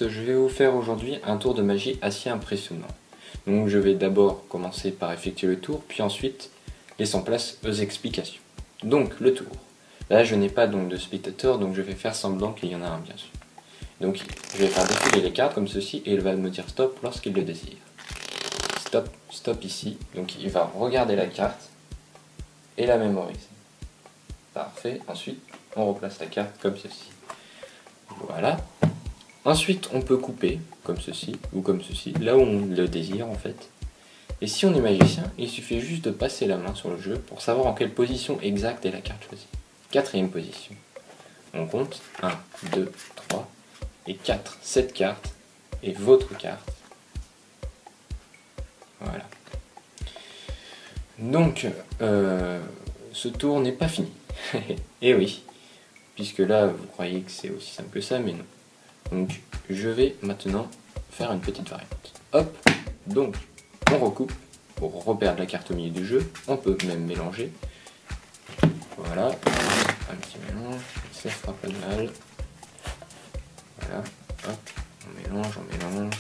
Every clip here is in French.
Je vais vous faire aujourd'hui un tour de magie assez impressionnant. Donc je vais d'abord commencer par effectuer le tour, puis ensuite laisser en place aux explications. Donc le tour. Là je n'ai pas donc de spectateur, donc je vais faire semblant qu'il y en a un bien sûr. Donc je vais faire défiler les cartes comme ceci et il va me dire stop lorsqu'il le désire. Stop, stop ici. Donc il va regarder la carte et la mémoriser. Parfait. Ensuite on replace la carte comme ceci. Voilà. Ensuite, on peut couper, comme ceci, ou comme ceci, là où on le désire en fait. Et si on est magicien, il suffit juste de passer la main sur le jeu pour savoir en quelle position exacte est la carte choisie. Quatrième position. On compte 1, 2, 3 et 4. Cette carte est votre carte. Voilà. Donc, ce tour n'est pas fini. Et oui, puisque là, vous croyez que c'est aussi simple que ça, mais non. Donc je vais maintenant faire une petite variante. Hop, donc on recoupe pour reperdre la carte au milieu du jeu. On peut même mélanger. Voilà, un petit mélange, ça fera pas de mal. Voilà, hop, on mélange.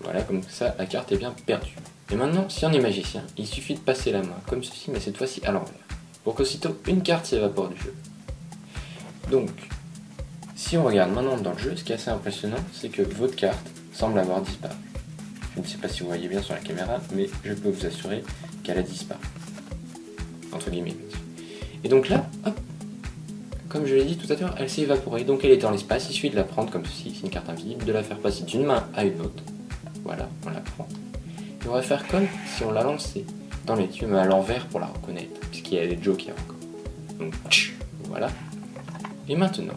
Voilà, comme ça la carte est bien perdue. Et maintenant, si on est magicien, il suffit de passer la main comme ceci, mais cette fois-ci à l'envers. Pour qu'aussitôt une carte s'évapore du jeu. Donc, si on regarde maintenant dans le jeu, ce qui est assez impressionnant, c'est que votre carte semble avoir disparu. Je ne sais pas si vous voyez bien sur la caméra, mais je peux vous assurer qu'elle a disparu. Entre guillemets. Et donc là, hop, comme je l'ai dit tout à l'heure, elle s'est évaporée. Donc elle est dans l'espace, il suffit de la prendre comme ceci, c'est une carte invisible, de la faire passer d'une main à une autre. Voilà, on la prend. Et on va faire comme si on la lançait dans les tuyaux, mais à l'envers pour la reconnaître, puisqu'il y a des jokers encore. Donc, voilà. Et maintenant,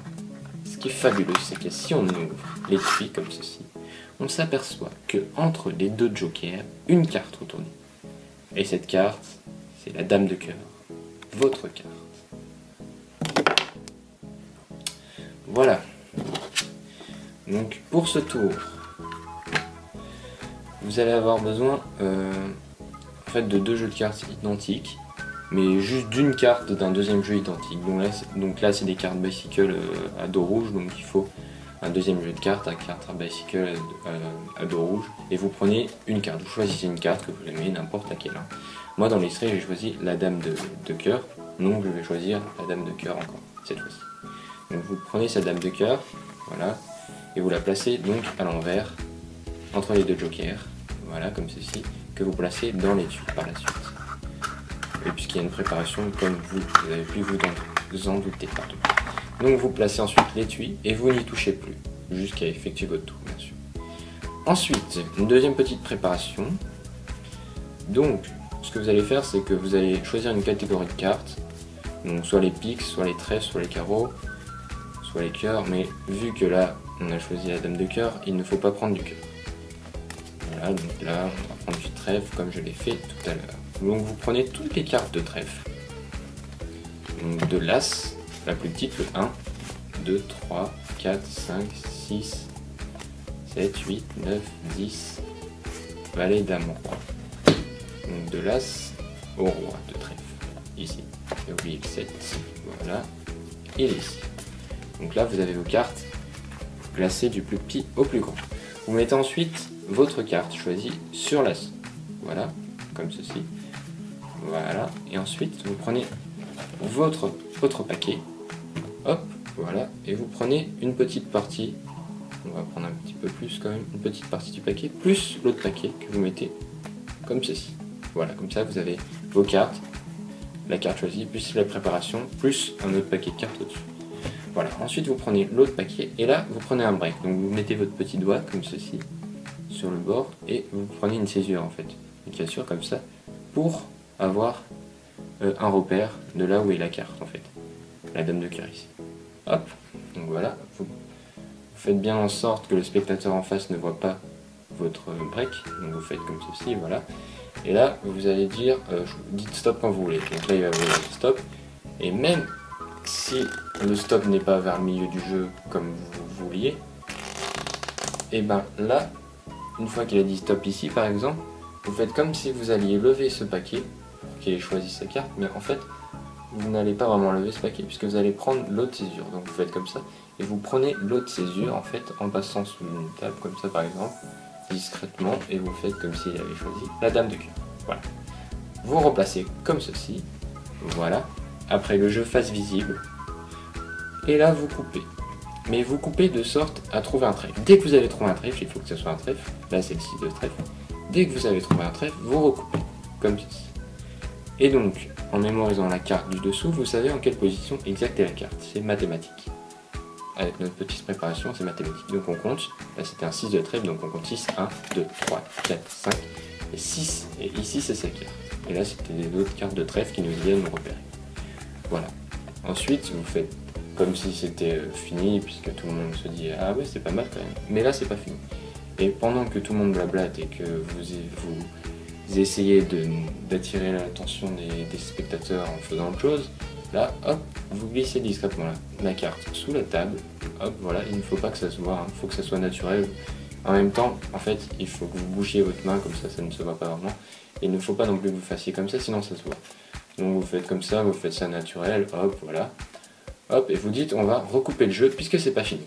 ce qui est fabuleux, c'est que si on ouvre les tuyaux comme ceci, on s'aperçoit que entre les deux jokers, une carte retournée. Et cette carte, c'est la dame de cœur, votre carte. Voilà. Donc pour ce tour, vous allez avoir besoin en fait de deux jeux de cartes identiques, mais juste d'une carte d'un deuxième jeu identique. Donc là c'est des cartes bicycle à dos rouge, donc il faut un deuxième jeu de cartes, à bicycle à dos rouge, et vous prenez une carte, vous choisissez une carte que vous aimez, n'importe laquelle. Moi dans l'extrait j'ai choisi la dame de cœur, donc je vais choisir la dame de cœur encore, cette fois-ci. Donc vous prenez cette dame de cœur, voilà, et vous la placez donc à l'envers, entre les deux jokers, voilà, comme ceci, que vous placez dans les tuyaux par la suite. Et puisqu'il y a une préparation, comme vous avez pu vous en douter, pardon. Donc vous placez ensuite l'étui et vous n'y touchez plus, jusqu'à effectuer votre tour, bien sûr. Ensuite, une deuxième petite préparation. Donc, ce que vous allez faire, c'est que vous allez choisir une catégorie de cartes, donc soit les piques, soit les trèfles, soit les carreaux, soit les cœurs, mais vu que là, on a choisi la dame de cœur, il ne faut pas prendre du cœur. Voilà, donc là, on va prendre du trèfle, comme je l'ai fait tout à l'heure. Donc vous prenez toutes les cartes de trèfle. Donc de l'as, la plus petite, le 1, 2, 3, 4, 5, 6, 7, 8, 9, 10, valet, dame, roi. Donc de l'as au roi de trèfle, ici. J'ai oublié le 7, voilà, il est ici. Donc là vous avez vos cartes placées du plus petit au plus grand. Vous mettez ensuite votre carte choisie sur l'as, voilà, comme ceci. Voilà, et ensuite vous prenez votre paquet, hop, voilà, et vous prenez une petite partie, on va prendre un petit peu plus quand même, une petite partie du paquet, plus l'autre paquet que vous mettez comme ceci. Voilà, comme ça vous avez vos cartes, la carte choisie, plus la préparation, plus un autre paquet de cartes au-dessus. Voilà, ensuite vous prenez l'autre paquet, et là vous prenez un break, donc vous mettez votre petit doigt comme ceci, sur le bord, et vous prenez une césure en fait, une cassure comme ça, pour avoir un repère de là où est la carte en fait, la dame de cœur ici. Hop, donc voilà, vous faites bien en sorte que le spectateur en face ne voit pas votre break, donc vous faites comme ceci, voilà. Et là, vous allez dire, dites stop quand vous voulez. Donc là, il va vous dire stop, et même si le stop n'est pas vers le milieu du jeu comme vous vouliez, et ben là, une fois qu'il a dit stop ici par exemple, vous faites comme si vous alliez lever ce paquet, qu'il ait choisi sa carte, mais en fait, vous n'allez pas vraiment lever ce paquet puisque vous allez prendre l'autre césure. Donc vous faites comme ça et vous prenez l'autre césure en fait en passant sous une table comme ça par exemple, discrètement, et vous faites comme s'il avait choisi la dame de cœur. Voilà. Vous replacez comme ceci, voilà, après le jeu face visible, et là vous coupez. Mais vous coupez de sorte à trouver un trèfle. Dès que vous avez trouvé un trèfle, il faut que ce soit un trèfle, là c'est le 6 de trèfle, dès que vous avez trouvé un trèfle, vous recoupez, comme ceci. Et donc, en mémorisant la carte du dessous, vous savez en quelle position exacte est la carte, c'est mathématique. Avec notre petite préparation, c'est mathématique. Donc on compte, là c'était un 6 de trèfle, donc on compte 6, 1, 2, 3, 4, 5, et 6, et ici c'est sa carte. Et là c'était des autres cartes de trèfle qui nous viennent nous repérer. Voilà. Ensuite, vous faites comme si c'était fini, puisque tout le monde se dit « Ah ouais, c'est pas mal quand même ». Mais là, c'est pas fini. Et pendant que tout le monde blablate et que vous essayez d'attirer l'attention des spectateurs en faisant autre chose, là, hop, vous glissez discrètement la carte sous la table. Hop, voilà, il ne faut pas que ça se voit, il faut que ça soit naturel. En même temps, en fait, il faut que vous bouchiez votre main, comme ça ne se voit pas vraiment. Et il ne faut pas non plus que vous fassiez comme ça, sinon ça se voit. Donc vous faites comme ça, vous faites ça naturel, hop, voilà. Hop, et vous dites, on va recouper le jeu puisque c'est pas fini.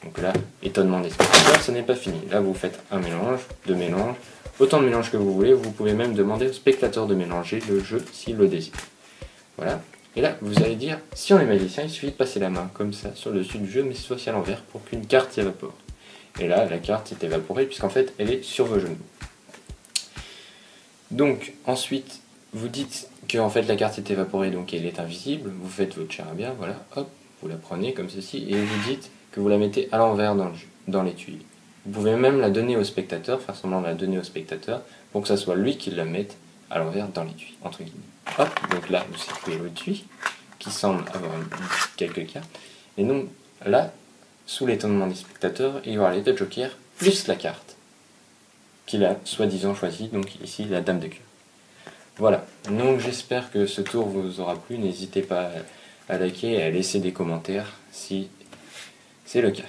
Donc là, étonnement des spectateurs, ce n'est pas fini. Là, vous faites un mélange, deux mélanges, autant de mélanges que vous voulez. Vous pouvez même demander au spectateur de mélanger le jeu s'il le désire. Voilà. Et là, vous allez dire, si on est magicien, il suffit de passer la main comme ça sur le dessus du jeu, mais soit à l'envers pour qu'une carte s'évapore. Et là, la carte s'est évaporée puisqu'en fait, elle est sur vos genoux. Donc, ensuite, vous dites que en fait la carte est évaporée, donc elle est invisible, vous faites votre charabia, voilà, hop, vous la prenez comme ceci, et vous dites que vous la mettez à l'envers dans l'étui. Vous pouvez même la donner au spectateur, faire semblant de la donner au spectateur, pour que ça soit lui qui la mette à l'envers dans l'étui, entre guillemets. Hop, donc là, vous situez l'étui, qui semble avoir quelques cartes, et donc là, sous l'étonnement des spectateurs, il y aura les deux jokers, plus la carte, qu'il a soi-disant choisie, donc ici la dame de cœur. Voilà, donc j'espère que ce tour vous aura plu, n'hésitez pas à liker et à laisser des commentaires si c'est le cas.